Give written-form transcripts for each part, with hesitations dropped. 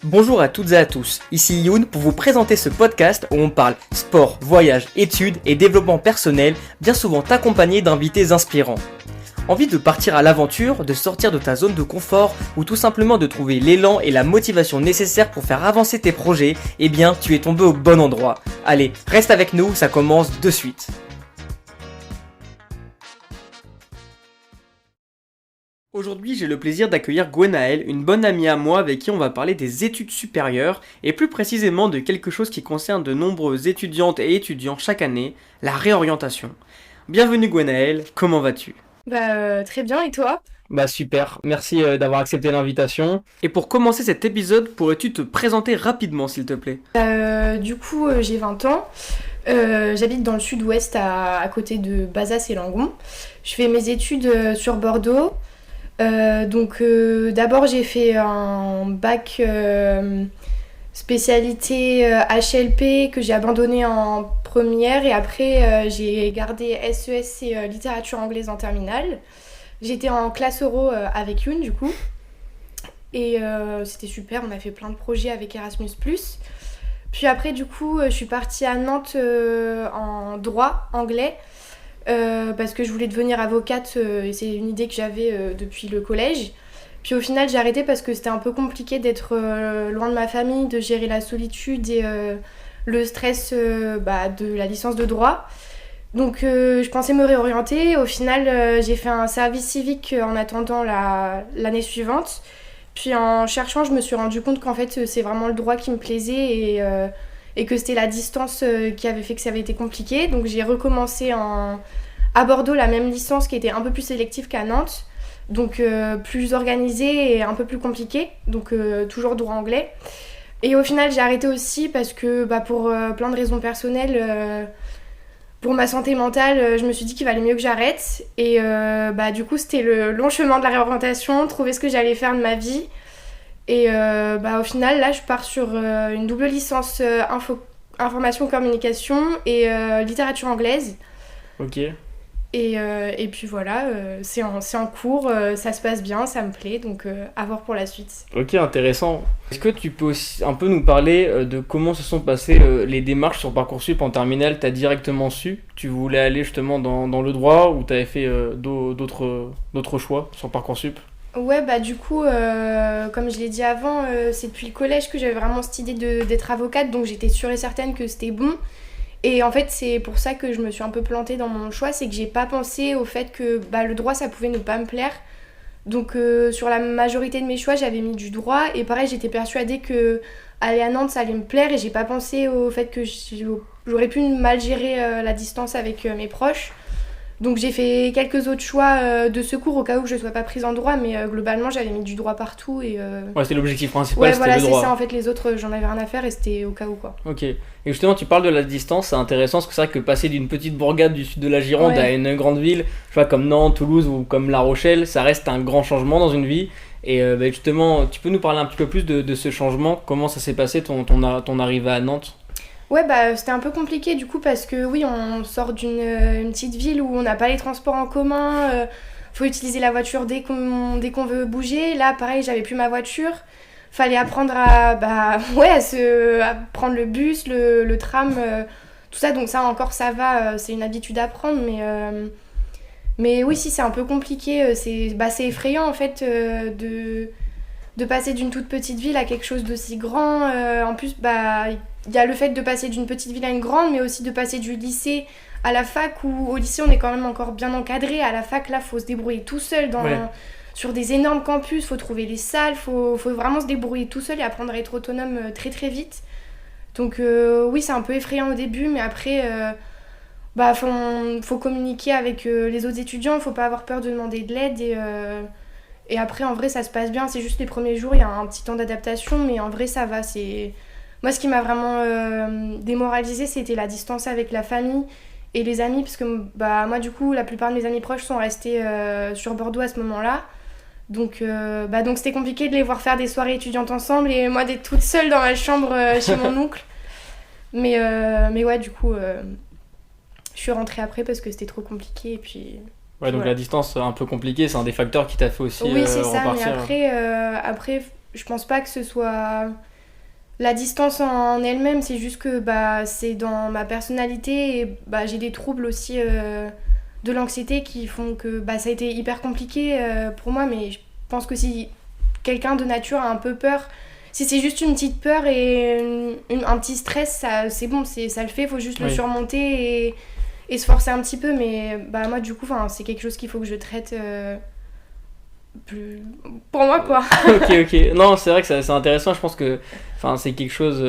Bonjour à toutes et à tous, ici Youn pour vous présenter ce podcast où on parle sport, voyage, études et développement personnel, bien souvent accompagné d'invités inspirants. Envie de partir à l'aventure, de sortir de ta zone de confort ou tout simplement de trouver l'élan et la motivation nécessaires pour faire avancer tes projets, eh bien tu es tombé au bon endroit. Allez, reste avec nous, ça commence de suite. Aujourd'hui, j'ai le plaisir d'accueillir Gwenaëlle, une bonne amie à moi avec qui on va parler des études supérieures et plus précisément de quelque chose qui concerne de nombreuses étudiantes et étudiants chaque année, la réorientation. Bienvenue Gwenaëlle, comment vas-tu ? Très bien, et toi? Super, merci d'avoir accepté l'invitation. Et pour commencer cet épisode, pourrais-tu te présenter rapidement s'il te plaît ? J'ai 20 ans. J'habite dans le sud-ouest à côté de Bazas et Langon. Je fais mes études sur Bordeaux. D'abord j'ai fait un bac spécialité HLP que j'ai abandonné en première et après j'ai gardé SES et littérature anglaise en terminale. J'étais en classe euro avec Youn du coup et c'était super, on a fait plein de projets avec Erasmus+. Puis après du coup je suis partie à Nantes en droit anglais. Parce que je voulais devenir avocate et c'est une idée que j'avais depuis le collège. Puis au final j'ai arrêté parce que c'était un peu compliqué d'être loin de ma famille, de gérer la solitude et le stress de la licence de droit. Donc je pensais me réorienter. Au final j'ai fait un service civique en attendant l'année suivante. Puis en cherchant je me suis rendu compte qu'en fait c'est vraiment le droit qui me plaisait et que c'était la distance qui avait fait que ça avait été compliqué. Donc j'ai recommencé à Bordeaux la même licence qui était un peu plus sélective qu'à Nantes. Donc plus organisée et un peu plus compliquée. Donc toujours droit anglais. Et au final j'ai arrêté aussi parce que pour plein de raisons personnelles, pour ma santé mentale, je me suis dit qu'il valait mieux que j'arrête. Et du coup c'était le long chemin de la réorientation, trouver ce que j'allais faire de ma vie. Et au final, là, je pars sur une double licence information communication et littérature anglaise. Ok. Et puis voilà, c'est en cours, ça se passe bien, ça me plaît, donc à voir pour la suite. Ok, intéressant. Est-ce que tu peux aussi un peu nous parler de comment se sont passées les démarches sur Parcoursup en terminale ? T'as directement su que tu voulais aller justement dans le droit ou t'avais fait d'autres choix sur Parcoursup ? Ouais, comme je l'ai dit avant, c'est depuis le collège que j'avais vraiment cette idée d'être avocate, donc j'étais sûre et certaine que c'était bon. Et en fait, c'est pour ça que je me suis un peu plantée dans mon choix, c'est que j'ai pas pensé au fait que le droit, ça pouvait ne pas me plaire. Donc sur la majorité de mes choix, j'avais mis du droit, et pareil, j'étais persuadée que aller à Nantes, ça allait me plaire, et j'ai pas pensé au fait que j'aurais pu mal gérer la distance avec mes proches. Donc j'ai fait quelques autres choix de secours au cas où je ne sois pas prise en droit, mais globalement j'avais mis du droit partout. Ouais, c'était l'objectif principal, ouais, c'était voilà, le droit. c'est ça, en fait les autres j'en avais rien à faire et c'était au cas où quoi. Ok. Et justement, tu parles de la distance, c'est intéressant parce que c'est vrai que passer d'une petite bourgade du sud de la Gironde à une grande ville, je vois comme Nantes, Toulouse ou comme La Rochelle, ça reste un grand changement dans une vie. Et justement, tu peux nous parler un petit peu plus de ce changement ? Comment ça s'est passé ton arrivée à Nantes ? Ouais, c'était un peu compliqué du coup parce que oui, on sort d'une petite ville où on n'a pas les transports en commun, faut utiliser la voiture dès qu'on veut bouger. Là, pareil, j'avais plus ma voiture, fallait apprendre à prendre le bus, le tram, tout ça. Donc ça encore, ça va, c'est une habitude à prendre, mais oui, si c'est un peu compliqué, c'est effrayant en fait de passer d'une toute petite ville à quelque chose d'aussi grand. En plus, il y a le fait de passer d'une petite ville à une grande, mais aussi de passer du lycée à la fac, où au lycée on est quand même encore bien encadré. À la fac, là, faut se débrouiller tout seul sur des énormes campus, faut trouver les salles, faut vraiment se débrouiller tout seul et apprendre à être autonome très très vite. Donc oui, c'est un peu effrayant au début, mais après, faut communiquer avec les autres étudiants, faut pas avoir peur de demander de l'aide et après, en vrai, ça se passe bien. C'est juste les premiers jours, il y a un petit temps d'adaptation, mais en vrai, ça va. Moi, ce qui m'a vraiment démoralisée, c'était la distance avec la famille et les amis, parce que moi, du coup, la plupart de mes amis proches sont restés sur Bordeaux à ce moment-là. Donc c'était compliqué de les voir faire des soirées étudiantes ensemble et moi d'être toute seule dans ma chambre chez mon oncle. Mais ouais, du coup, je suis rentrée après parce que c'était trop compliqué et puis... Ouais, donc la distance un peu compliquée, c'est un des facteurs qui t'a fait aussi oui, c'est ça, repartir. mais après, je pense pas que ce soit la distance en elle-même, c'est juste que c'est dans ma personnalité et j'ai des troubles aussi de l'anxiété qui font que ça a été hyper compliqué pour moi, mais je pense que si quelqu'un de nature a un peu peur, si c'est juste une petite peur et un petit stress, c'est bon, ça le fait, il faut juste le surmonter et se forcer un petit peu, mais moi du coup c'est quelque chose qu'il faut que je traite plus pour moi quoi. Ok, non, c'est vrai que c'est intéressant, je pense que c'est quelque chose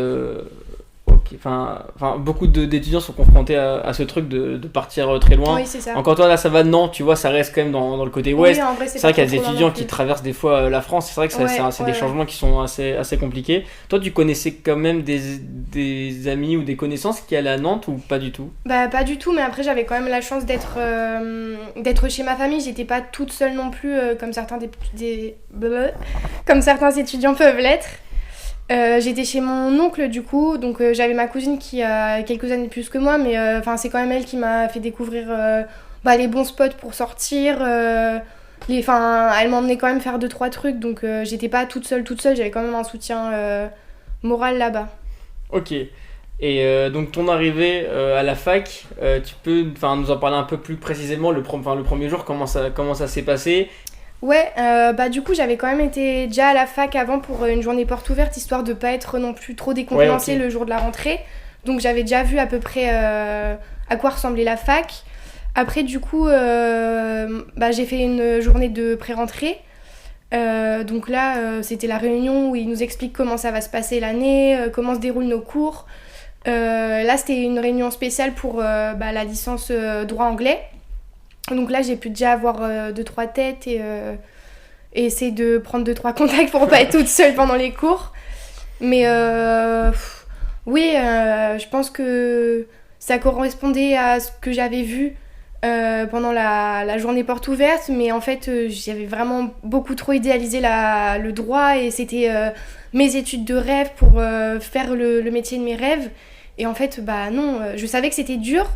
beaucoup d'étudiants sont confrontés à ce truc de partir très loin. Oui, c'est ça. Encore toi là ça va, non, tu vois, ça reste quand même dans le côté ouest. Oui, en vrai, c'est vrai qu'il y a des étudiants qui traversent des fois la France, c'est vrai que c'est des changements qui sont assez compliqués. Toi tu connaissais quand même des amis ou des connaissances qui allaient à Nantes ou pas du tout? Pas du tout, mais après j'avais quand même la chance d'être chez ma famille, j'étais pas toute seule non plus comme certains comme certains étudiants peuvent l'être. J'étais chez mon oncle du coup, donc j'avais ma cousine qui a quelques années de plus que moi, mais c'est quand même elle qui m'a fait découvrir les bons spots pour sortir. Elle m'emmenait quand même faire 2-3 trucs, donc j'étais pas toute seule, j'avais quand même un soutien moral là-bas. Ok, et donc ton arrivée à la fac, tu peux nous en parler un peu plus précisément, le premier jour, comment ça s'est passé? Ouais, du coup j'avais quand même été déjà à la fac avant pour une journée porte ouverte, histoire de pas être non plus trop décontenancée le jour de la rentrée. Donc j'avais déjà vu à peu près à quoi ressemblait la fac. Après du coup j'ai fait une journée de pré-rentrée. Donc là c'était la réunion où ils nous expliquent comment ça va se passer l'année, comment se déroulent nos cours. Là c'était une réunion spéciale pour la licence droit anglais. Donc là j'ai pu déjà avoir 2-3 têtes et essayer de prendre 2-3 contacts pour pas être toute seule pendant les cours. Mais je pense que ça correspondait à ce que j'avais vu pendant la journée porte ouverte, mais en fait j'avais vraiment beaucoup trop idéalisé le droit et c'était mes études de rêve pour faire le métier de mes rêves. Et en fait non, je savais que c'était dur.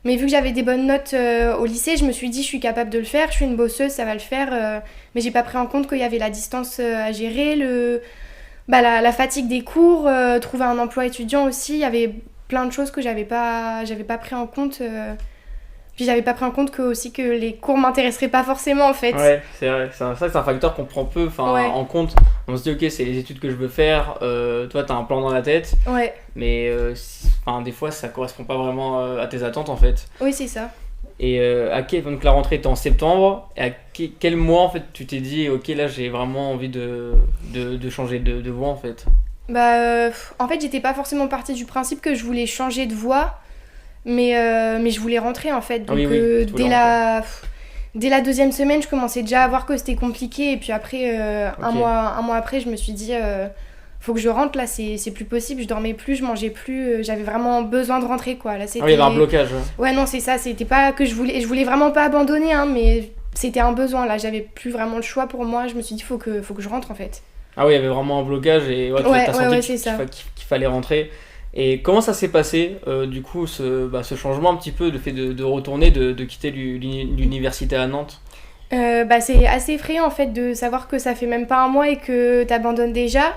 Mais vu que j'avais des bonnes notes au lycée, je me suis dit je suis capable de le faire, je suis une bosseuse, ça va le faire. Mais j'ai pas pris en compte qu'il y avait la distance à gérer, la fatigue des cours, trouver un emploi étudiant aussi. Il y avait plein de choses que j'avais pas pris en compte. Puis j'avais pas pris en compte que les cours m'intéresseraient pas forcément en fait. Ouais, c'est vrai, c'est un facteur qu'on prend peu en compte. On se dit ok, c'est les études que je veux faire, toi t'as un plan dans la tête, mais des fois ça correspond pas vraiment à tes attentes en fait. Oui, c'est ça. Et donc la rentrée était en septembre, et quel mois en fait tu t'es dit ok là j'ai vraiment envie de changer de voie en fait? En fait j'étais pas forcément partie du principe que je voulais changer de voie. Mais je voulais rentrer en fait, donc dès la deuxième semaine je commençais déjà à voir que c'était compliqué et puis après un mois après je me suis dit faut que je rentre là, c'est plus possible, je dormais plus, je mangeais plus, j'avais vraiment besoin de rentrer quoi. Là, c'était... il y avait un blocage. Ouais non c'est ça, c'était pas que je voulais vraiment pas abandonner mais c'était un besoin là, j'avais plus vraiment le choix pour moi, je me suis dit faut que je rentre en fait. Ah oui, il y avait vraiment un blocage et t'as senti qu'il fallait rentrer. Et comment ça s'est passé, du coup, ce changement un petit peu, le fait de retourner, de quitter l'université à Nantes? C'est assez effrayant en fait de savoir que ça fait même pas un mois et que t'abandonnes déjà.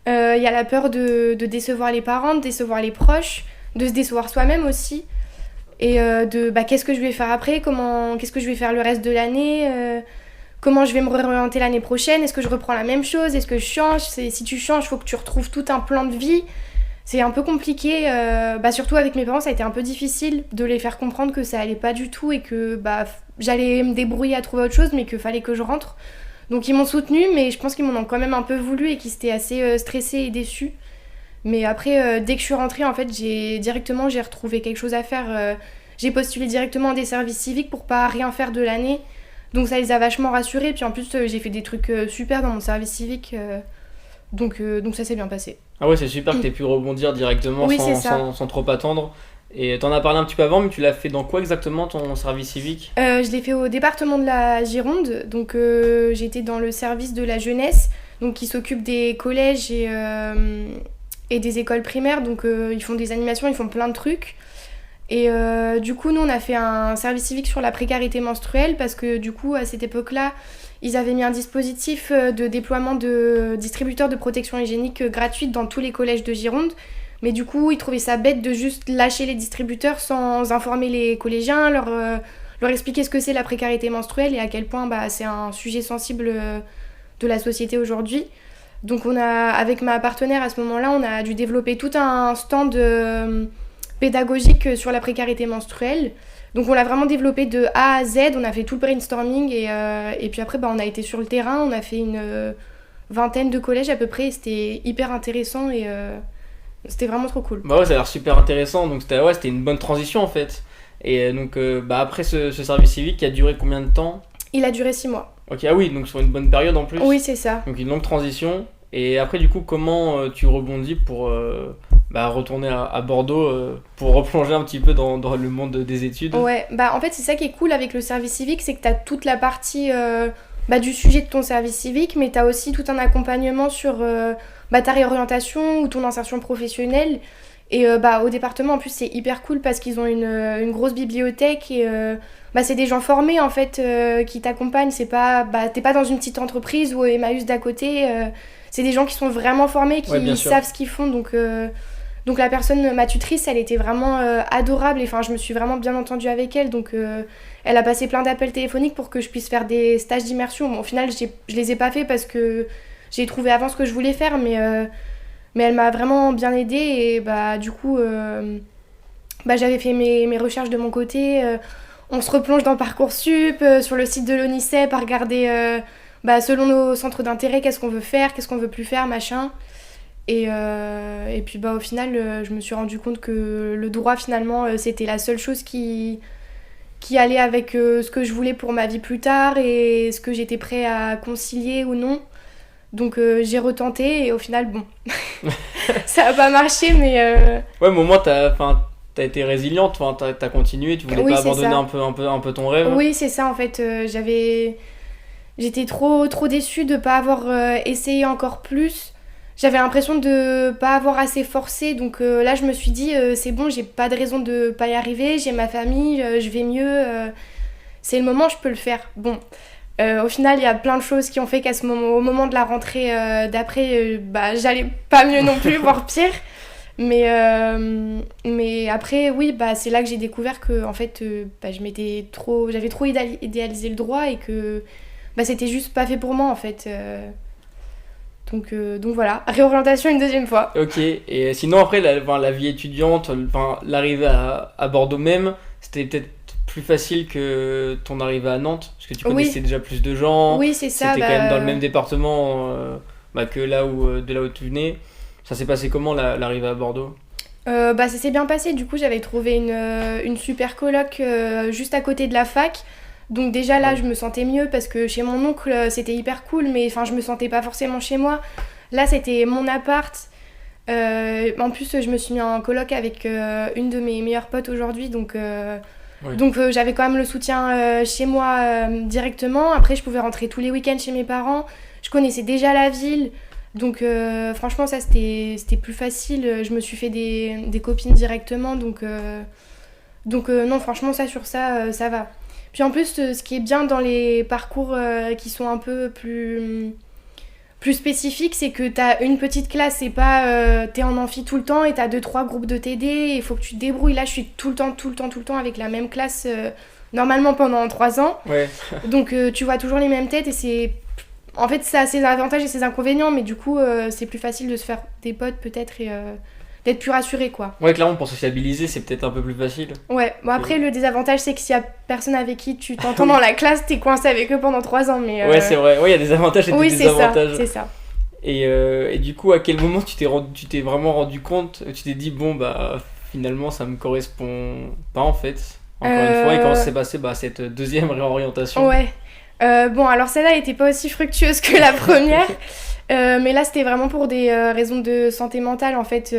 Y a la peur de décevoir les parents, de décevoir les proches, de se décevoir soi-même aussi. Et qu'est-ce que je vais faire après, qu'est-ce que je vais faire le reste de l'année, comment je vais me réorienter l'année prochaine, est-ce que je reprends la même chose, est-ce que je change, si tu changes, il faut que tu retrouves tout un plan de vie. C'est un peu compliqué, surtout avec mes parents, ça a été un peu difficile de les faire comprendre que ça allait pas du tout et que j'allais me débrouiller à trouver autre chose, mais qu'il fallait que je rentre. Donc ils m'ont soutenue, mais je pense qu'ils m'en ont quand même un peu voulu et qu'ils étaient assez stressés et déçus. Mais après, dès que je suis rentrée, en fait, j'ai retrouvé quelque chose à faire. J'ai postulé directement à des services civiques pour pas rien faire de l'année. Donc ça les a vachement rassurés. Puis en plus, j'ai fait des trucs super dans mon service civique. Donc ça s'est bien passé. Ah ouais, c'est super que tu aies pu rebondir directement sans trop attendre. Et t'en as parlé un petit peu avant, mais tu l'as fait dans quoi exactement ton service civique? Je l'ai fait au département de la Gironde. Donc j'étais dans le service de la jeunesse, donc qui s'occupe des collèges et des écoles primaires. Donc ils font des animations, ils font plein de trucs. Et du coup, nous, on a fait un service civique sur la précarité menstruelle parce que du coup, à cette époque-là, ils avaient mis un dispositif de déploiement de distributeurs de protection hygiénique gratuite dans tous les collèges de Gironde. Mais du coup, ils trouvaient ça bête de juste lâcher les distributeurs sans informer les collégiens, leur expliquer ce que c'est la précarité menstruelle et à quel point c'est un sujet sensible de la société aujourd'hui. Donc avec ma partenaire à ce moment-là, on a dû développer tout un stand pédagogique sur la précarité menstruelle. Donc on l'a vraiment développé de A à Z, on a fait tout le brainstorming et puis après on a été sur le terrain, on a fait une vingtaine de collèges à peu près, et c'était hyper intéressant et c'était vraiment trop cool. Bah ouais, ça a l'air super intéressant, donc c'était une bonne transition en fait. Et donc après ce service civique qui a duré combien de temps ? Il a duré 6 mois. Ok, ah oui, donc sur une bonne période en plus. Oui, c'est ça. Donc une longue transition. Et après du coup, comment tu rebondis pour retourner à Bordeaux pour replonger un petit peu dans le monde des études ? Ouais, en fait c'est ça qui est cool avec le service civique, c'est que t'as toute la partie du sujet de ton service civique, mais t'as aussi tout un accompagnement sur ta réorientation ou ton insertion professionnelle. Et au département en plus c'est hyper cool parce qu'ils ont une grosse bibliothèque et c'est des gens formés en fait qui t'accompagnent. C'est pas t'es pas dans une petite entreprise ou Emmaüs d'à côté, c'est des gens qui sont vraiment formés, qui savent ce qu'ils font. Donc la personne, ma tutrice, elle était vraiment adorable et je me suis vraiment bien entendue avec elle. Donc elle a passé plein d'appels téléphoniques pour que je puisse faire des stages d'immersion. Bon, au final je les ai pas fait parce que j'ai trouvé avant ce que je voulais faire, mais elle m'a vraiment bien aidée et du coup j'avais fait mes recherches de mon côté. On se replonge dans Parcoursup, sur le site de l'ONICEP à regarder selon nos centres d'intérêt qu'est-ce qu'on veut faire, qu'est-ce qu'on veut plus faire, machin. Et puis au final je me suis rendu compte que le droit finalement c'était la seule chose qui allait avec ce que je voulais pour ma vie plus tard et ce que j'étais prêt à concilier ou non. Donc j'ai retenté et au final ça a pas marché mais ouais, mais au moins t'as été résiliente, t'as continué, tu voulais pas abandonner un peu ton rêve. Oui, c'est ça en fait, j'étais trop déçue de pas avoir essayé encore plus. J'avais l'impression de pas avoir assez forcé, donc là je me suis dit c'est bon, j'ai pas de raison de pas y arriver, j'ai ma famille, je vais mieux, c'est le moment, je peux le faire. Bon. Au final, il y a plein de choses qui ont fait au moment de la rentrée d'après, j'allais pas mieux non plus, voire pire. Mais après, oui, c'est là que j'ai découvert que en fait, j'avais trop idéalisé le droit et que c'était juste pas fait pour moi en fait. Donc voilà, réorientation une deuxième fois. Ok, et sinon après, la vie étudiante, l'arrivée à Bordeaux même, c'était peut-être plus facile que ton arrivée à Nantes, parce que tu connaissais déjà plus de gens. Oui, c'est ça. C'était quand même dans le même département que de là où tu venais. Ça s'est passé comment l'arrivée à Bordeaux ? Ça s'est bien passé, du coup j'avais trouvé une super coloc juste à côté de la fac. Donc déjà là je me sentais mieux parce que chez mon oncle c'était hyper cool, mais je me sentais pas forcément chez moi. Là c'était mon appart. En plus je me suis mis en coloc avec une de mes meilleures potes aujourd'hui, donc j'avais quand même le soutien chez moi directement. Après je pouvais rentrer tous les week-ends chez mes parents, je connaissais déjà la ville, donc franchement ça c'était plus facile. Je me suis fait des copines directement, donc non franchement sur ça va. Puis en plus ce qui est bien dans les parcours qui sont un peu plus spécifique, c'est que t'as une petite classe, c'est pas t'es en amphi tout le temps et t'as 2-3 groupes de TD et il faut que tu te débrouilles. Là je suis tout le temps avec la même classe normalement pendant 3 ans. Ouais. Donc tu vois toujours les mêmes têtes et en fait ça a ses avantages et ses inconvénients, mais du coup c'est plus facile de se faire des potes peut-être et d'être plus rassuré quoi. Ouais, clairement pour sociabiliser c'est peut-être un peu plus facile. Ouais, bon après le désavantage c'est que s'il y a personne avec qui tu t'entends dans la classe, t'es coincé avec eux pendant 3 ans, mais ouais c'est vrai, ouais il y a des avantages et des désavantages. C'est ça. Et du coup à quel moment tu t'es vraiment rendu compte, tu t'es dit finalement ça me correspond pas en fait, encore une fois, et comment s'est passé cette deuxième réorientation? Ouais, bon alors celle-là était pas aussi fructueuse que la première. Mais là c'était vraiment pour des raisons de santé mentale en fait.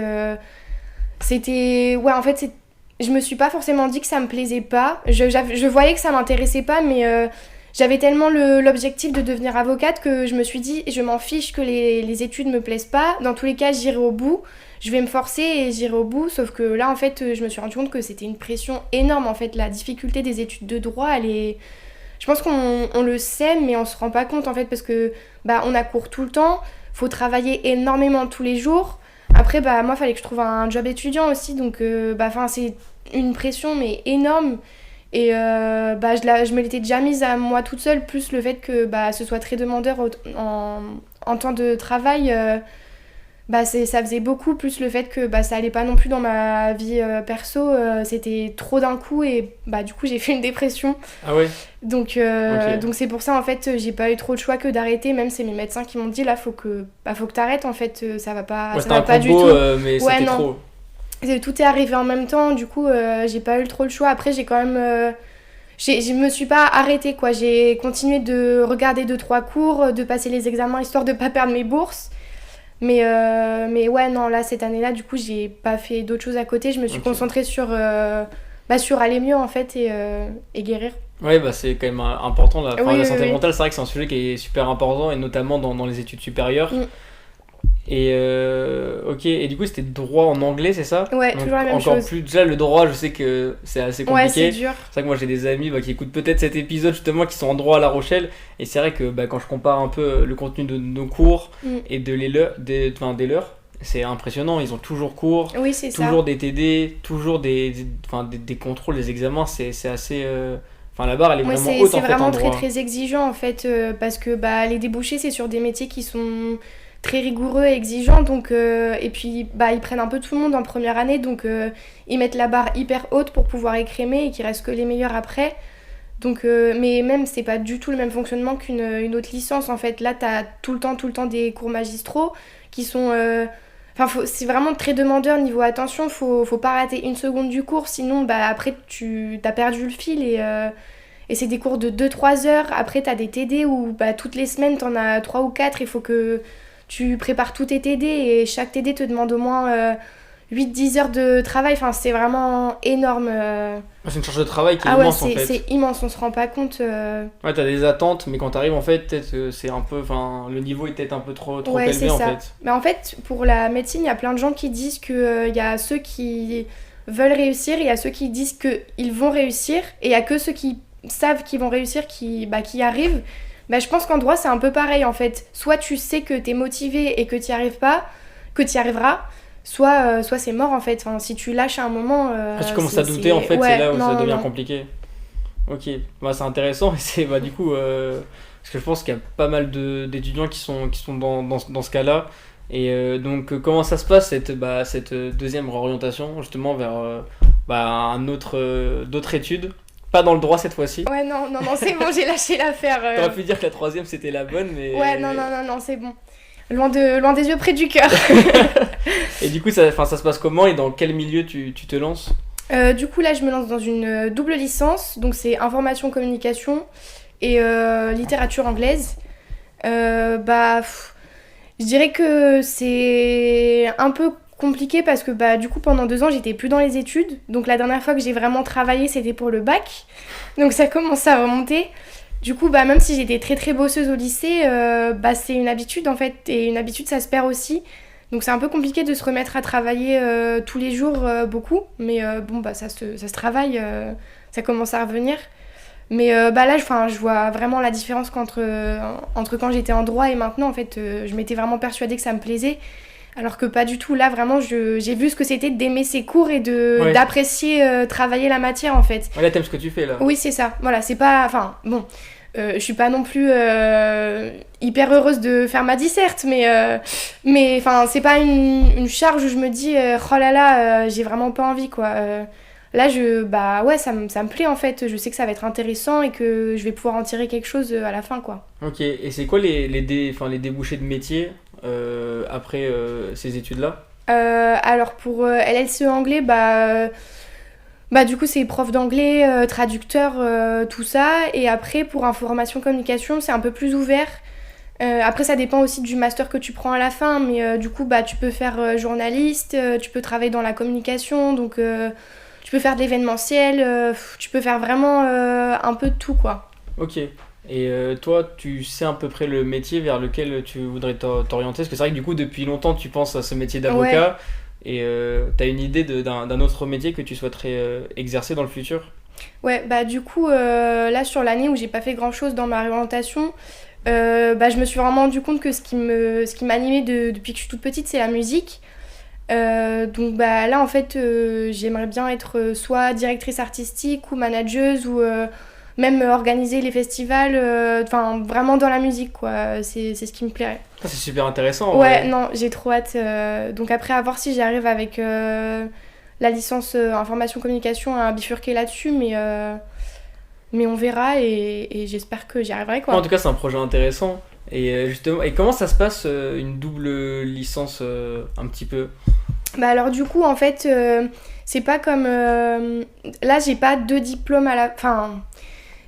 Je me suis pas forcément dit que ça me plaisait pas. Je voyais que ça m'intéressait pas, mais j'avais tellement l'objectif de devenir avocate que je me suis dit je m'en fiche que les études me plaisent pas. Dans tous les cas j'irai au bout, je vais me forcer et j'irai au bout. Sauf que là en fait je me suis rendu compte que c'était une pression énorme en fait. La difficulté des études de droit je pense qu'on le sait, mais on se rend pas compte en fait, parce que on a cours tout le temps, faut travailler énormément tous les jours. Après, moi, il fallait que je trouve un job étudiant aussi, donc c'est une pression, mais énorme. Et je me l'étais déjà mise à moi toute seule, plus le fait que ce soit très demandeur en temps de travail. Ça faisait beaucoup, plus le fait que ça allait pas non plus dans ma vie perso, c'était trop d'un coup et du coup j'ai fait une dépression. Ah ouais. Donc c'est pour ça en fait j'ai pas eu trop de choix que d'arrêter, même c'est mes médecins qui m'ont dit là faut que t'arrêtes en fait, ça va pas, ça va pas du tout. Mais c'était trop. Tout est arrivé en même temps, du coup j'ai pas eu trop le choix. Après j'ai quand même je me suis pas arrêtée quoi, j'ai continué de regarder 2-3 cours, de passer les examens histoire de pas perdre mes bourses. Mais ouais, non, là, cette année-là, du coup, j'ai pas fait d'autres choses à côté. Je me suis concentrée sur aller mieux, en fait, et guérir. Ouais, c'est quand même important. La santé mentale, c'est vrai que c'est un sujet qui est super important, et notamment dans les études supérieures. Et ok, et du coup, c'était droit en anglais, c'est ça? Ouais, donc, toujours la même chose. Encore plus, déjà, le droit, je sais que c'est assez compliqué. Ouais, c'est dur. C'est vrai que moi, j'ai des amis qui écoutent peut-être cet épisode, justement, qui sont en droit à La Rochelle. Et c'est vrai que quand je compare un peu le contenu de nos cours et des leurs, c'est impressionnant. Ils ont toujours cours, oui, c'est toujours ça. des TD, toujours des contrôles, des examens. C'est assez... la barre, elle est vraiment haute, en fait, c'est vraiment en droit. très, très exigeant, en fait, parce que les débouchés, c'est sur des métiers qui sont très rigoureux et exigeants, donc et puis ils prennent un peu tout le monde en première année, donc ils mettent la barre hyper haute pour pouvoir écrémer et qu'il reste que les meilleurs après. Donc mais même c'est pas du tout le même fonctionnement qu'une autre licence en fait. Là t'as tout le temps des cours magistraux qui sont c'est vraiment très demandeur niveau attention, faut pas rater une seconde du cours, sinon après t'as perdu le fil et c'est des cours de 2-3 heures. Après t'as des TD où toutes les semaines t'en as 3 ou 4, il faut que tu prépares tous tes TD et chaque TD te demande au moins 8-10 heures de travail. Enfin, c'est vraiment énorme. C'est une charge de travail qui est immense en fait. C'est immense, on se rend pas compte. Ouais, t'as des attentes, mais quand t'arrives en fait, peut-être c'est un peu. le niveau est peut-être un peu trop ouais, élevé en fait. Mais en fait, pour la médecine, il y a plein de gens qui disent qu'il y a ceux qui veulent réussir, il y a ceux qui disent qu'ils vont réussir, et il y a que ceux qui savent qu'ils vont réussir qui arrivent. Je pense qu'en droit, c'est un peu pareil en fait. Soit tu sais que t'es motivé et que t'y arrives pas, que t'y arriveras, soit c'est mort en fait. Enfin, si tu lâches à un moment. Tu commences à douter en fait, c'est là où ça devient compliqué. Ok, c'est intéressant et c'est du coup. Parce que je pense qu'il y a pas mal d'étudiants qui sont dans ce cas-là. Et donc, comment ça se passe cette deuxième réorientation justement vers d'autres études? Pas dans le droit cette fois-ci. Ouais, non, c'est bon, j'ai lâché l'affaire. T'aurais pu dire que la troisième c'était la bonne, mais. Ouais, non, c'est bon. Loin des yeux, près du cœur. Et du coup, ça se passe comment et dans quel milieu tu te lances? Du coup, là, je me lance dans une double licence. Donc, c'est information communication et littérature anglaise. Je dirais que c'est un peu compliqué parce que du coup pendant 2 ans j'étais plus dans les études, donc la dernière fois que j'ai vraiment travaillé c'était pour le bac, donc ça commence à remonter. Du coup même si j'étais très très bosseuse au lycée, c'est une habitude en fait, et une habitude ça se perd aussi, donc c'est un peu compliqué de se remettre à travailler tous les jours beaucoup, mais ça se travaille, ça commence à revenir. Mais là je vois vraiment la différence entre quand j'étais en droit et maintenant en fait. Je m'étais vraiment persuadée que ça me plaisait. Alors que pas du tout, là vraiment j'ai vu ce que c'était d'aimer ses cours et d'apprécier travailler la matière en fait. Ouais, là t'aimes ce que tu fais là. Oui c'est ça, voilà, c'est pas... je suis pas non plus hyper heureuse de faire ma disserte, mais c'est pas une charge où je me dis oh là là, j'ai vraiment pas envie quoi. Là ça me plaît en fait, je sais que ça va être intéressant et que je vais pouvoir en tirer quelque chose à la fin quoi. Ok, et c'est quoi les débouchés de métier après ces études-là? Alors pour LLCE anglais, du coup c'est prof d'anglais, traducteur, tout ça. Et après pour information communication c'est un peu plus ouvert. Après ça dépend aussi du master que tu prends à la fin, mais du coup tu peux faire journaliste, tu peux travailler dans la communication, donc tu peux faire de l'événementiel, tu peux faire vraiment un peu de tout quoi. Ok. Et toi, tu sais à peu près le métier vers lequel tu voudrais t'orienter? Parce que c'est vrai que du coup, depuis longtemps, tu penses à ce métier d'avocat. Ouais. Et t'as une idée d'un autre métier que tu souhaiterais exercer dans le futur? Ouais, bah du coup, là sur l'année où j'ai pas fait grand-chose dans ma réorientation, je me suis vraiment rendu compte que ce qui m'animait depuis que je suis toute petite, c'est la musique. Donc bah là en fait, j'aimerais bien être soit directrice artistique ou manageuse ou même organiser les festivals, enfin vraiment dans la musique quoi, c'est ce qui me plairait. Ah, c'est super intéressant. Ouais, non, j'ai trop hâte. Donc après, à voir si j'y arrive avec la licence information communication à bifurquer là-dessus, mais on verra et j'espère que j'y arriverai quoi. En tout cas, c'est un projet intéressant. Et justement, et comment ça se passe une double licence un petit peu? Bah alors du coup, en fait, c'est pas comme... Là, j'ai pas deux diplômes à la... Enfin,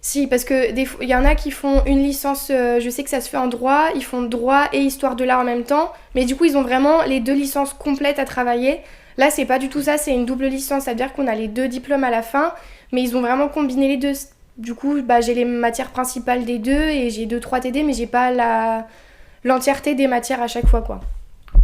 si, parce que il y en a qui font une licence, je sais que ça se fait en droit, ils font droit et histoire de l'art en même temps, mais du coup, ils ont vraiment les deux licences complètes à travailler. Là, c'est pas du tout ça, c'est une double licence, c'est-à-dire qu'on a les deux diplômes à la fin, mais ils ont vraiment combiné les deux. Du coup, bah, j'ai les matières principales des deux et j'ai 2-3 TD, mais j'ai pas l'entièreté des matières à chaque fois, quoi.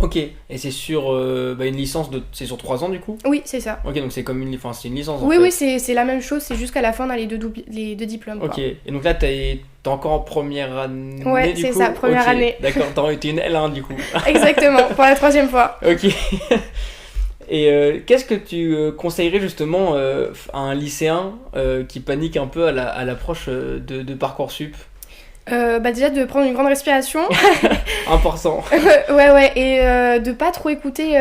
Ok, et c'est sur une licence c'est sur 3 ans du coup? Oui, c'est ça. Ok, donc c'est comme une, enfin, c'est une licence en Oui, fait. oui, c'est la même chose, c'est juste qu'à la fin, on a les deux diplômes, quoi. Ok, et donc là t'es encore en première année Ouais, du c'est coup? ça, première année. D'accord, t'es une L1 du coup. Exactement, pour la 3e fois. Ok. Et qu'est-ce que tu conseillerais justement à un lycéen qui panique un peu à l'approche de Parcoursup? Déjà de prendre une grande respiration. Important. Ouais, et de pas trop écouter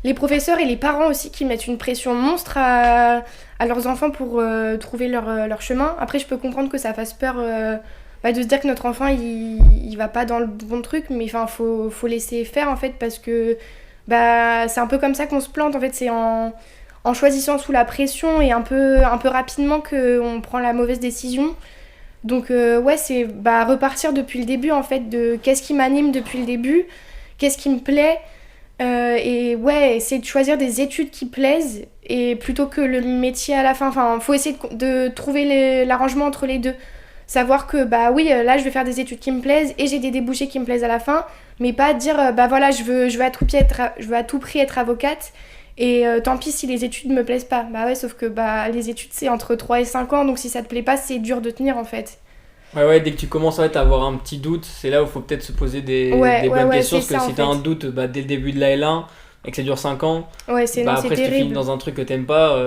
les professeurs et les parents aussi qui mettent une pression monstre à leurs enfants pour trouver leur chemin. Après, je peux comprendre que ça fasse peur de se dire que notre enfant il va pas dans le bon truc, mais enfin, faut laisser faire en fait parce que c'est un peu comme ça qu'on se plante en fait. C'est en choisissant sous la pression et un peu rapidement qu'on prend la mauvaise décision. Donc ouais, c'est repartir depuis le début en fait, de qu'est-ce qui m'anime depuis le début, qu'est-ce qui me plaît, et ouais, essayer de choisir des études qui plaisent, et plutôt que le métier à la fin, enfin, faut essayer de trouver l'arrangement entre les deux. Savoir que oui, là je vais faire des études qui me plaisent, et j'ai des débouchés qui me plaisent à la fin, mais pas dire, voilà, je veux à tout prix être avocate, et tant pis si les études me plaisent pas. Bah ouais, sauf que les études c'est entre 3 et 5 ans, donc si ça te plaît pas, c'est dur de tenir en fait. Ouais, dès que tu commences en fait, à avoir un petit doute, c'est là où il faut peut-être se poser des bonnes questions, parce que si t'as un doute dès le début de la L1 et que ça dure 5 ans, ouais, c'est après si tu finis dans un truc que t'aimes pas,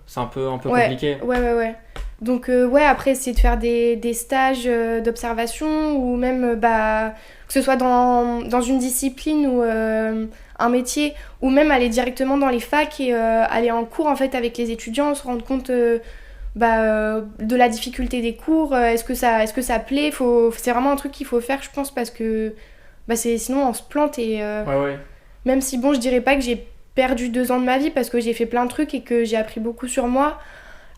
c'est un peu compliqué. Ouais. Donc ouais, après c'est de faire des stages d'observation ou même que ce soit dans une discipline ou un métier, ou même aller directement dans les facs et aller en cours en fait avec les étudiants, se rendre compte de la difficulté des cours, est-ce que ça plaît, c'est vraiment un truc qu'il faut faire je pense, parce que sinon on se plante et Ouais. même si bon, je dirais pas que j'ai perdu 2 ans de ma vie parce que j'ai fait plein de trucs et que j'ai appris beaucoup sur moi.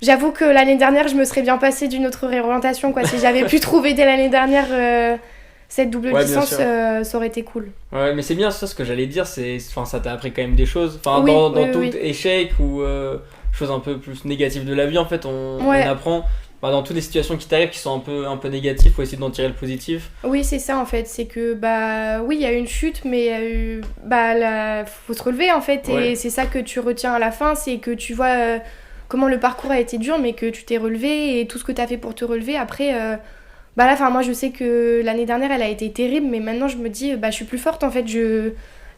J'avoue que l'année dernière, je me serais bien passée d'une autre réorientation, quoi. Si j'avais pu trouver dès l'année dernière cette double licence, ça aurait été cool. Ouais, mais c'est bien ça, ce que j'allais dire, ça t'a appris quand même des choses. Enfin, oui, dans tout oui. échec ou chose un peu plus négative de la vie, en fait, on apprend. Dans toutes les situations qui t'arrivent qui sont un peu négatives, faut essayer d'en tirer le positif. Oui, c'est ça en fait, c'est que oui, il y a eu une chute, mais il y a eu faut se relever en fait, et c'est ça que tu retiens à la fin, c'est que tu vois comment le parcours a été dur, mais que tu t'es relevé et tout ce que tu as fait pour te relever. Après, moi je sais que l'année dernière elle a été terrible, mais maintenant je me dis, je suis plus forte en fait.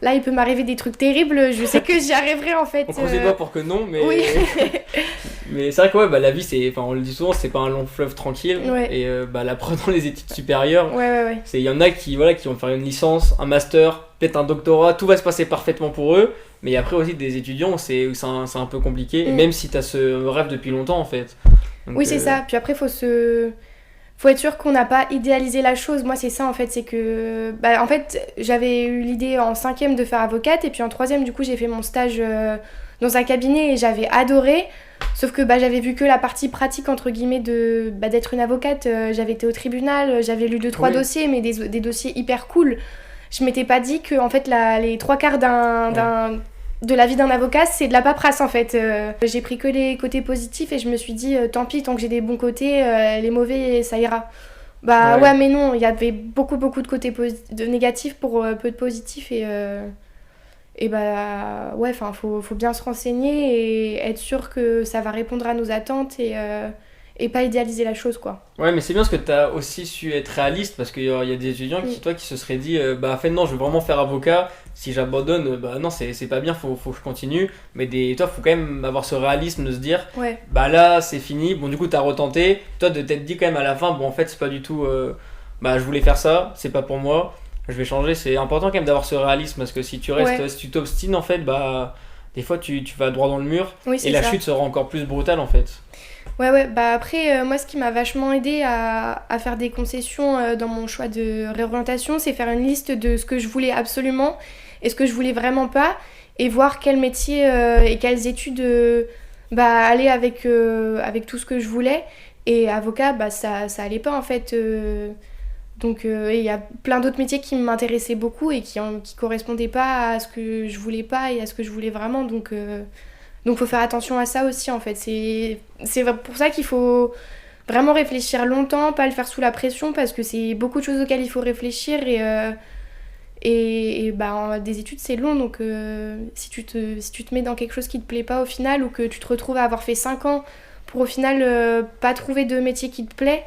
Là, il peut m'arriver des trucs terribles, je sais que j'y arriverai en fait. On croise les doigts pour que non, mais. Oui. Mais c'est vrai que la vie, on le dit souvent, c'est pas un long fleuve tranquille. Ouais. Et la preuve dans les études supérieures, ouais. il y en a qui vont faire une licence, un master, peut-être un doctorat, tout va se passer parfaitement pour eux. Mais après aussi des étudiants, c'est un peu compliqué, même si t'as ce rêve depuis longtemps en fait. Donc, oui, c'est ça. Puis après, faut être sûr qu'on n'a pas idéalisé la chose. Moi, c'est ça en fait, c'est que en fait, j'avais eu l'idée en 5e de faire avocate, et puis en 3e, du coup, j'ai fait mon stage dans un cabinet et j'avais adoré. Sauf que j'avais vu que la partie pratique entre guillemets d'être une avocate. J'avais été au tribunal, j'avais lu 2-3 dossiers, mais des dossiers hyper cool. Je m'étais pas dit que en fait les 3/4 de la vie d'un avocat, c'est de la paperasse en fait. J'ai pris que les côtés positifs et je me suis dit tant pis, tant que j'ai des bons côtés, les mauvais ça ira. Ouais, mais non, il y avait beaucoup de côtés négatifs pour peu de positifs, Et bah ouais, enfin faut bien se renseigner et être sûr que ça va répondre à nos attentes et pas idéaliser la chose quoi. Ouais, mais c'est bien parce que tu as aussi su être réaliste parce qu'il y a des étudiants qui se seraient dit bah en fait non, je veux vraiment faire avocat, si j'abandonne, bah non, c'est pas bien, faut que je continue. Mais toi, faut quand même avoir ce réalisme de se dire Ouais. bah là, c'est fini. Bon, du coup, t'as retenté. Toi, de t'être dit quand même à la fin, bon, en fait, c'est pas du tout bah je voulais faire ça, c'est pas pour moi, je vais changer. C'est important quand même d'avoir ce réalisme parce que si tu restes, si tu t'obstines, en fait, bah des fois, tu vas droit dans le mur et la chute sera encore plus brutale en fait. Ouais, bah après, moi ce qui m'a vachement aidé à faire des concessions dans mon choix de réorientation, c'est faire une liste de ce que je voulais absolument et ce que je voulais vraiment pas, et voir quel métier et quelles études allaient avec tout ce que je voulais. Et avocat, bah ça allait pas en fait. Donc il y a plein d'autres métiers qui m'intéressaient beaucoup et qui correspondaient pas à ce que je voulais pas et à ce que je voulais vraiment. Donc faut faire attention à ça aussi en fait. C'est pour ça qu'il faut vraiment réfléchir longtemps, pas le faire sous la pression parce que c'est beaucoup de choses auxquelles il faut réfléchir et bah, des études c'est long donc si tu te mets dans quelque chose qui te plaît pas au final ou que tu te retrouves à avoir fait 5 ans pour au final pas trouver de métier qui te plaît,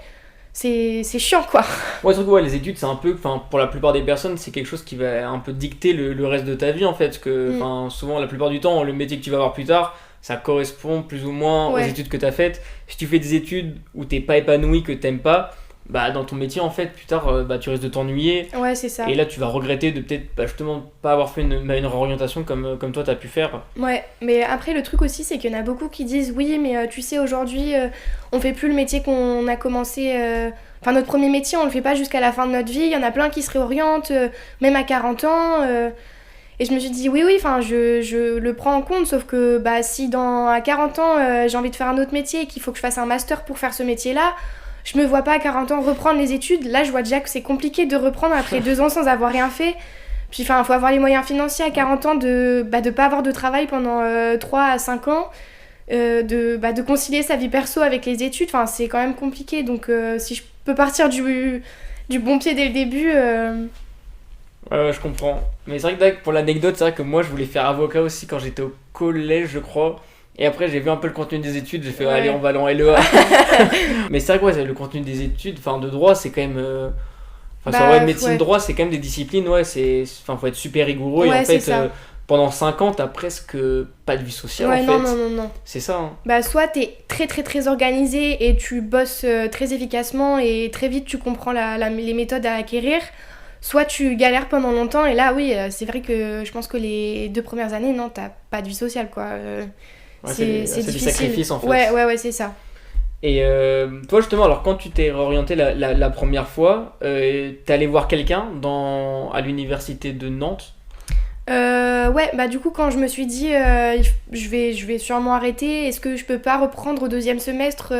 c'est chiant quoi. Ouais, surtout les études c'est un peu, pour la plupart des personnes c'est quelque chose qui va un peu dicter le reste de ta vie en fait, parce que souvent la plupart du temps le métier que tu vas avoir plus tard ça correspond plus ou moins aux études que tu as faites. Si tu fais des études où t'es pas épanoui, que t'aimes pas, bah dans ton métier en fait plus tard tu risques de t'ennuyer. Ouais, c'est ça. Et là tu vas regretter de peut-être justement pas avoir fait une réorientation comme toi t'as pu faire. Ouais, mais après le truc aussi c'est qu'il y en a beaucoup qui disent oui mais tu sais aujourd'hui on fait plus le métier qu'on a commencé, enfin notre premier métier on le fait pas jusqu'à la fin de notre vie, il y en a plein qui se réorientent même à 40 ans et je me suis dit oui enfin je le prends en compte, sauf que bah si à 40 ans j'ai envie de faire un autre métier et qu'il faut que je fasse un master pour faire ce métier là, je me vois pas à 40 ans reprendre les études. Là je vois déjà que c'est compliqué de reprendre après 2 ans sans avoir rien fait. Puis enfin faut avoir les moyens financiers à 40 ans de pas avoir de travail pendant 3 à 5 ans, de concilier sa vie perso avec les études, enfin c'est quand même compliqué. Donc si je peux partir du bon pied dès le début. Ouais, je comprends. Mais c'est vrai que pour l'anecdote, c'est vrai que moi je voulais faire avocat aussi quand j'étais au collège, je crois. Et après j'ai vu un peu le contenu des études, j'ai fait allez on va aller en LEA. Mais c'est vrai que le contenu des études, de droit c'est quand même... médecine droit c'est quand même des disciplines, faut être super rigoureux et en fait pendant 5 ans t'as presque pas de vie sociale en fait. Non. C'est ça. Hein. Bah soit t'es très très très organisé et tu bosses très efficacement et très vite tu comprends les méthodes à acquérir. Soit tu galères pendant longtemps et là oui c'est vrai que je pense que les 2 premières années non t'as pas de vie sociale quoi. C'est difficile. Du sacrifice en fait. Ouais c'est ça. Et toi justement alors quand tu t'es réorienté la première fois t'es allé voir quelqu'un à l'université de Nantes? Ouais bah du coup quand je me suis dit je vais sûrement arrêter, est-ce que je peux pas reprendre au 2e semestre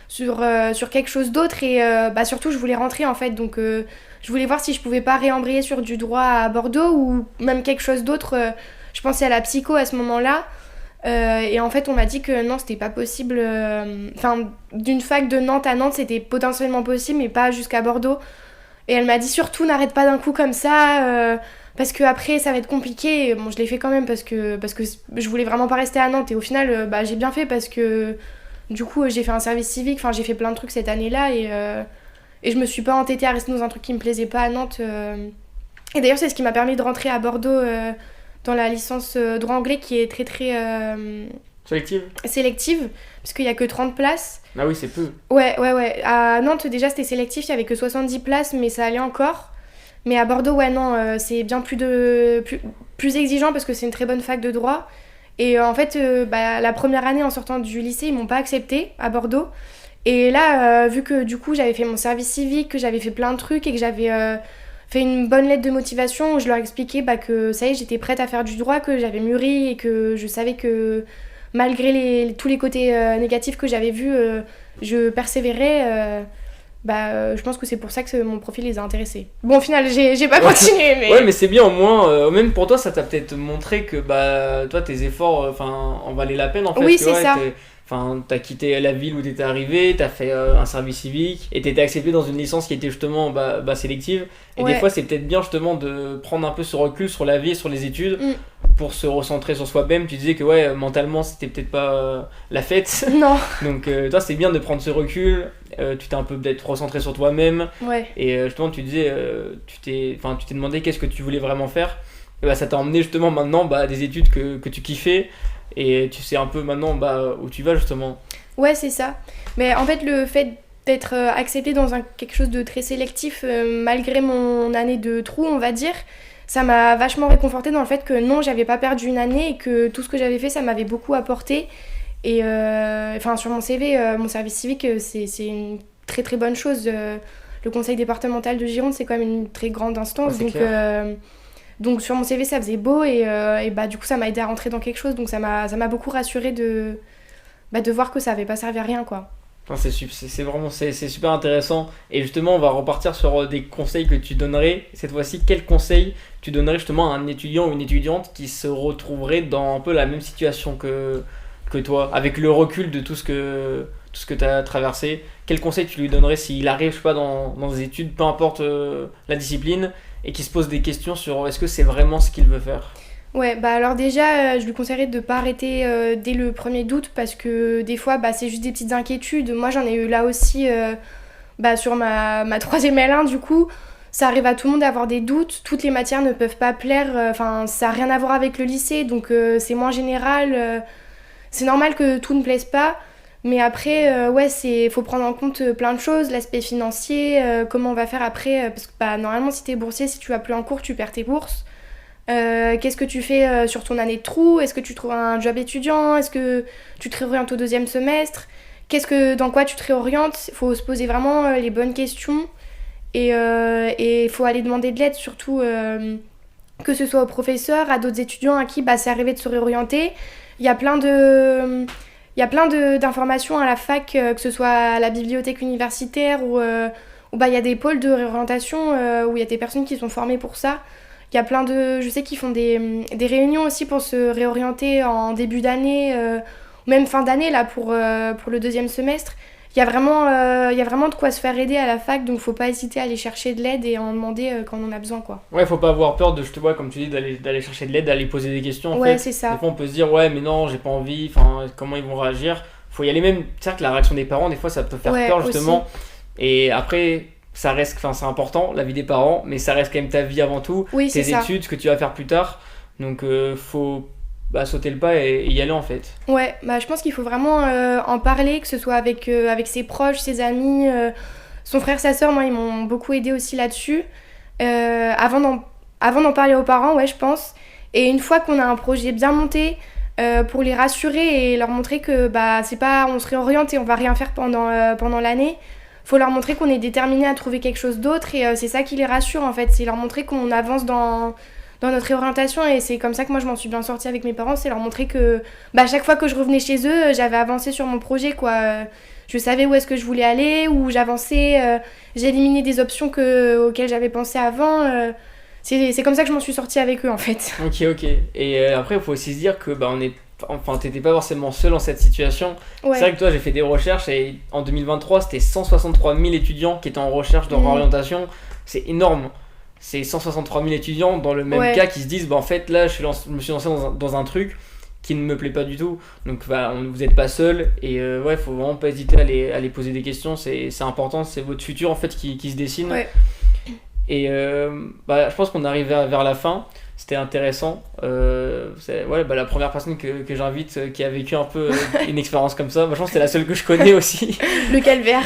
sur quelque chose d'autre et surtout je voulais rentrer en fait donc je voulais voir si je pouvais pas réembrayer sur du droit à Bordeaux ou même quelque chose d'autre. Je pensais à la psycho à ce moment-là et en fait on m'a dit que non c'était pas possible, d'une fac de Nantes à Nantes c'était potentiellement possible mais pas jusqu'à Bordeaux, et elle m'a dit surtout n'arrête pas d'un coup comme ça parce que après ça va être compliqué. Et bon je l'ai fait quand même parce que je voulais vraiment pas rester à Nantes et au final j'ai bien fait parce que du coup j'ai fait un service civique, j'ai fait plein de trucs cette année-là et je me suis pas entêtée à rester dans un truc qui me plaisait pas à Nantes et d'ailleurs c'est ce qui m'a permis de rentrer à Bordeaux dans la licence droit anglais qui est très très sélective parce qu'il y a que 30 places. Ah oui c'est peu. Ouais à Nantes déjà c'était sélectif, il y avait que 70 places mais ça allait encore, mais à Bordeaux c'est bien plus exigeant parce que c'est une très bonne fac de droit et en fait la première année en sortant du lycée ils m'ont pas acceptée à Bordeaux. Et là, vu que du coup j'avais fait mon service civique, que j'avais fait plein de trucs et que j'avais fait une bonne lettre de motivation où je leur expliquais que ça y est, j'étais prête à faire du droit, que j'avais mûri et que je savais que malgré tous les côtés négatifs que j'avais vus, je persévérais. Je pense que c'est pour ça que mon profil les a intéressés. Bon, au final, j'ai pas continué, mais... Ouais, mais c'est bien, au moins, même pour toi, ça t'a peut-être montré que toi, tes efforts en valaient la peine, en fait. Oui, c'est ça. T'as quitté la ville où t'étais arrivé, t'as fait un service civique et t'étais accepté dans une licence qui était justement sélective. Et des fois, c'est peut-être bien justement de prendre un peu ce recul sur la vie et sur les études pour se recentrer sur soi-même, tu disais que ouais, mentalement c'était peut-être pas la fête. Non. Donc toi c'est bien de prendre ce recul, tu t'es un peu peut-être recentré sur toi-même. Ouais. Et justement tu disais, tu t'es demandé qu'est-ce que tu voulais vraiment faire. Et bah, ça t'a emmené justement maintenant à des études que tu kiffais. Et tu sais un peu maintenant où tu vas justement. Ouais, c'est ça. Mais en fait, le fait d'être acceptée dans quelque chose de très sélectif, malgré mon année de trou, on va dire, ça m'a vachement réconfortée dans le fait que non, j'avais pas perdu une année et que tout ce que j'avais fait, ça m'avait beaucoup apporté. Et sur mon CV, mon service civique, c'est une très très bonne chose. Le conseil départemental de Gironde, c'est quand même une très grande instance. Donc sur mon CV, ça faisait beau et du coup, ça m'a aidé à rentrer dans quelque chose. Donc ça m'a beaucoup rassurée de voir que ça avait pas servi à rien, quoi. Enfin, c'est super intéressant. Et justement, on va repartir sur des conseils que tu donnerais. Cette fois-ci, quels conseils tu donnerais justement à un étudiant ou une étudiante qui se retrouverait dans un peu la même situation que toi, avec le recul de tout ce que tu as traversé? Quels conseils tu lui donnerais s'il arrive, je sais pas, dans des études, peu importe la discipline, et qui se pose des questions sur est-ce que c'est vraiment ce qu'il veut faire? Ouais, alors déjà, je lui conseillerais de ne pas arrêter dès le premier doute parce que des fois, c'est juste des petites inquiétudes. Moi, j'en ai eu là aussi sur ma 3e L1, du coup. Ça arrive à tout le monde d'avoir des doutes. Toutes les matières ne peuvent pas plaire. Ça n'a rien à voir avec le lycée, donc c'est moins général. C'est normal que tout ne plaise pas. Mais après, faut prendre en compte plein de choses. L'aspect financier, comment on va faire après. Parce que normalement, si t'es boursier, si tu vas plus en cours, tu perds tes bourses. Qu'est-ce que tu fais sur ton année de trou? Est-ce que tu trouves un job étudiant? Est-ce que tu te réorientes au 2e semestre? Dans quoi tu te réorientes? Il faut se poser vraiment les bonnes questions et il faut aller demander de l'aide, surtout que ce soit aux professeurs, à d'autres étudiants à qui c'est arrivé de se réorienter. Il y a plein d'informations à la fac, que ce soit à la bibliothèque universitaire où il y a des pôles de réorientation où il y a des personnes qui sont formées pour ça. Il y a je sais qu'ils font des réunions aussi pour se réorienter en début d'année, ou même fin d'année là pour le 2e semestre. Il y a vraiment de quoi se faire aider à la fac, donc faut pas hésiter à aller chercher de l'aide et à en demander quand on en a besoin, quoi. Ouais, faut pas avoir peur de, je te vois, comme tu dis, d'aller chercher de l'aide, d'aller poser des questions. Ouais, c'est ça. Des fois on peut se dire ouais mais non, j'ai pas envie, enfin comment ils vont réagir. Faut y aller même, c'est vrai que la réaction des parents des fois ça peut faire peur justement. Aussi. Et après ça reste, c'est important, la vie des parents, mais ça reste quand même ta vie avant tout, tes études, ce que tu vas faire plus tard. Donc faut sauter le pas et y aller en fait. Ouais, je pense qu'il faut vraiment en parler, que ce soit avec ses proches, ses amis, son frère, sa soeur, moi ils m'ont beaucoup aidé aussi là-dessus. Avant d'en parler aux parents, ouais, je pense. Et une fois qu'on a un projet bien monté, pour les rassurer et leur montrer que c'est pas on se réoriente et on va rien faire pendant l'année. Faut leur montrer qu'on est déterminé à trouver quelque chose d'autre et c'est ça qui les rassure en fait, c'est leur montrer qu'on avance dans notre réorientation et c'est comme ça que moi je m'en suis bien sortie avec mes parents, c'est leur montrer que chaque fois que je revenais chez eux, j'avais avancé sur mon projet quoi. Je savais où est-ce que je voulais aller, où j'avançais, j'éliminais des options auxquelles j'avais pensé avant. C'est comme ça que je m'en suis sortie avec eux en fait. Ok. Et après il faut aussi se dire que t'étais pas forcément seul dans cette situation. Ouais. C'est vrai que toi j'ai fait des recherches et en 2023 c'était 163 000 étudiants qui étaient en recherche de réorientation. C'est énorme. C'est 163 000 étudiants dans le même cas qui se disent en fait là je me suis lancé dans un truc qui ne me plaît pas du tout. Donc vous n'êtes pas seul et faut vraiment pas hésiter à aller poser des questions. C'est important, c'est votre futur en fait qui se dessine. Ouais. Et je pense qu'on arrive vers la fin. C'était intéressant. La première personne que j'invite qui a vécu un peu une expérience comme ça, je pense que c'est la seule que je connais aussi. Le calvaire.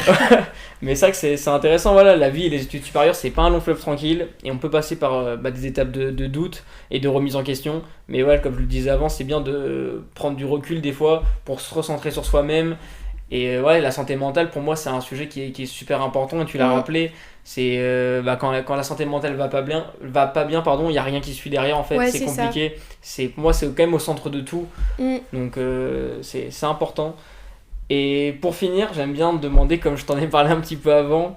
Mais c'est vrai que c'est intéressant. Voilà, la vie et les études supérieures, c'est pas un long fleuve tranquille et on peut passer par des étapes de doute et de remise en question. Mais comme je le disais avant, c'est bien de prendre du recul des fois pour se recentrer sur soi-même. Et la santé mentale pour moi c'est un sujet qui est super important et tu l'as rappelé, c'est quand la santé mentale va pas bien, il y a rien qui suit derrière en fait, c'est compliqué. Pour moi c'est quand même au centre de tout. Donc c'est important. Et pour finir, j'aime bien te demander, comme je t'en ai parlé un petit peu avant,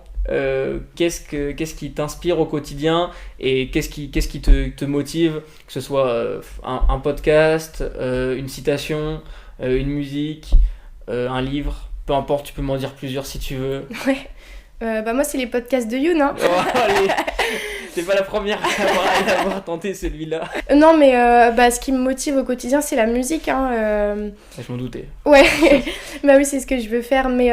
qu'est-ce qui t'inspire au quotidien et qu'est-ce qui te motive, que ce soit un podcast, une citation, une musique, un livre, peu importe, tu peux m'en dire plusieurs si tu veux. Ouais, moi c'est les podcasts de Youn, hein. Oh, allez. T'es pas la première à avoir tenté celui-là. Non, mais ce qui me motive au quotidien, c'est la musique. Je m'en doutais. Ouais, bah oui, c'est ce que je veux faire. Mais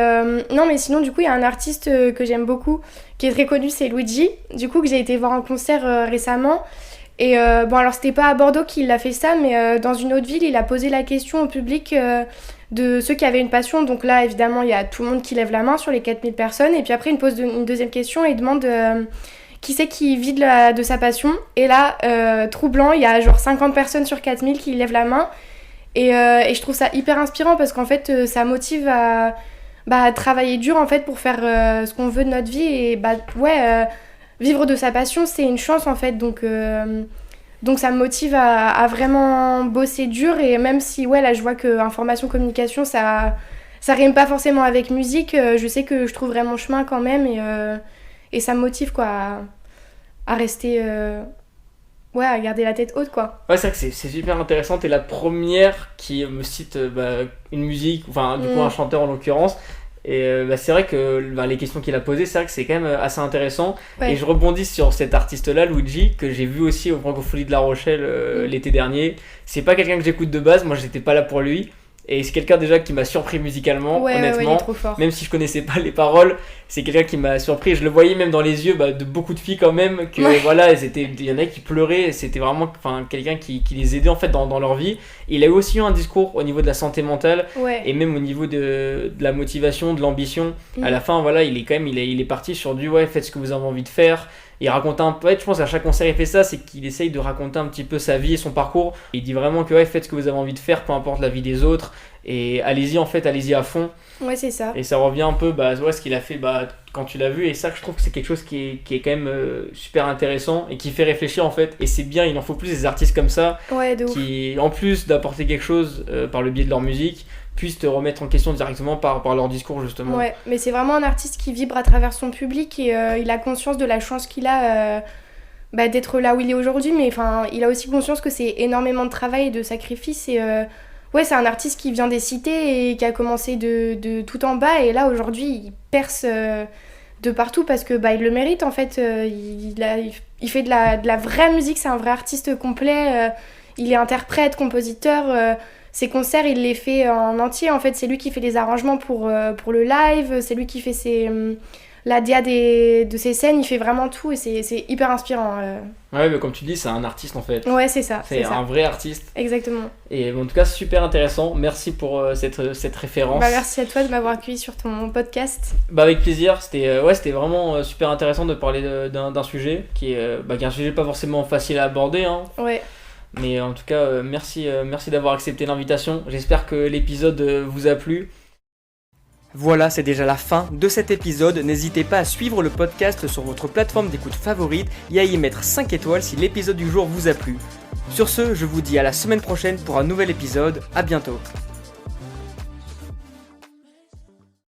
non, mais sinon, du coup, il y a un artiste que j'aime beaucoup, qui est très connu, c'est Luigi. Du coup, que j'ai été voir en concert récemment. Et alors, c'était pas à Bordeaux qu'il a fait ça, mais dans une autre ville, il a posé la question au public de ceux qui avaient une passion. Donc là, évidemment, il y a tout le monde qui lève la main sur les 4000 personnes. Et puis après, il pose une deuxième question et il demande qui c'est qui vit de sa passion. Et là, troublant, il y a genre 50 personnes sur 4000 qui lèvent la main. Et je trouve ça hyper inspirant parce qu'en fait, ça motive à travailler dur en fait pour faire ce qu'on veut de notre vie. Et vivre de sa passion, c'est une chance en fait. Donc ça me motive à vraiment bosser dur. Et même si là je vois que information communication ça rime pas forcément avec musique, je sais que je trouverai mon chemin quand même. Et ça me motive quoi à rester à garder la tête haute quoi. Ouais, c'est vrai que c'est super intéressant. T'es la première qui me cite une musique, enfin du coup un chanteur en l'occurrence. Et c'est vrai que les questions qu'il a posées, c'est vrai que c'est quand même assez intéressant. Ouais. Et je rebondis sur cet artiste-là, Luigi, que j'ai vu aussi au Francophonie de La Rochelle l'été dernier. C'est pas quelqu'un que j'écoute de base, moi j'étais pas là pour lui. Et c'est quelqu'un déjà qui m'a surpris musicalement, honnêtement. Ouais, il est trop fort. Même si je connaissais pas les paroles, c'est quelqu'un qui m'a surpris. Je le voyais même dans les yeux de beaucoup de filles quand même, que il y en a qui pleuraient. C'était vraiment quelqu'un qui les aidait en fait dans leur vie. Et il a eu aussi un discours au niveau de la santé mentale et même au niveau de la motivation, de l'ambition. À la fin, il est quand même, il est parti sur du faites ce que vous avez envie de faire. Il raconte un peu, je pense à chaque concert il fait ça, c'est qu'il essaye de raconter un petit peu sa vie et son parcours. Il dit vraiment que faites ce que vous avez envie de faire, peu importe la vie des autres, et allez-y à fond. Ouais, c'est ça. Et ça revient un peu ce qu'il a fait quand tu l'as vu, et ça je trouve que c'est quelque chose qui est quand même super intéressant et qui fait réfléchir en fait. Et c'est bien, il en faut plus des artistes comme ça, qui en plus d'apporter quelque chose par le biais de leur musique, puissent te remettre en question directement par leur discours justement. Ouais, mais c'est vraiment un artiste qui vibre à travers son public et il a conscience de la chance qu'il a d'être là où il est aujourd'hui, mais il a aussi conscience que c'est énormément de travail et de sacrifice et c'est un artiste qui vient des cités et qui a commencé de tout en bas et là aujourd'hui il perce de partout parce que il le mérite en fait. Il fait de la vraie musique, c'est un vrai artiste complet, il est interprète, compositeur. Ses concerts, il les fait en entier. En fait, c'est lui qui fait les arrangements pour le live. C'est lui qui fait la DA de ses scènes. Il fait vraiment tout et c'est hyper inspirant. Ouais, mais comme tu dis, c'est un artiste en fait. Ouais, c'est ça. C'est un vrai artiste. Exactement. Et en tout cas, super intéressant. Merci pour cette référence. Merci à toi de m'avoir accueilli sur ton podcast. Avec plaisir. C'était vraiment super intéressant de parler d'un sujet qui est un sujet pas forcément facile à aborder. Hein. Ouais. Mais en tout cas, merci d'avoir accepté l'invitation. J'espère que l'épisode vous a plu. Voilà, c'est déjà la fin de cet épisode. N'hésitez pas à suivre le podcast sur votre plateforme d'écoute favorite et à y mettre 5 étoiles si l'épisode du jour vous a plu. Sur ce, je vous dis à la semaine prochaine pour un nouvel épisode. À bientôt.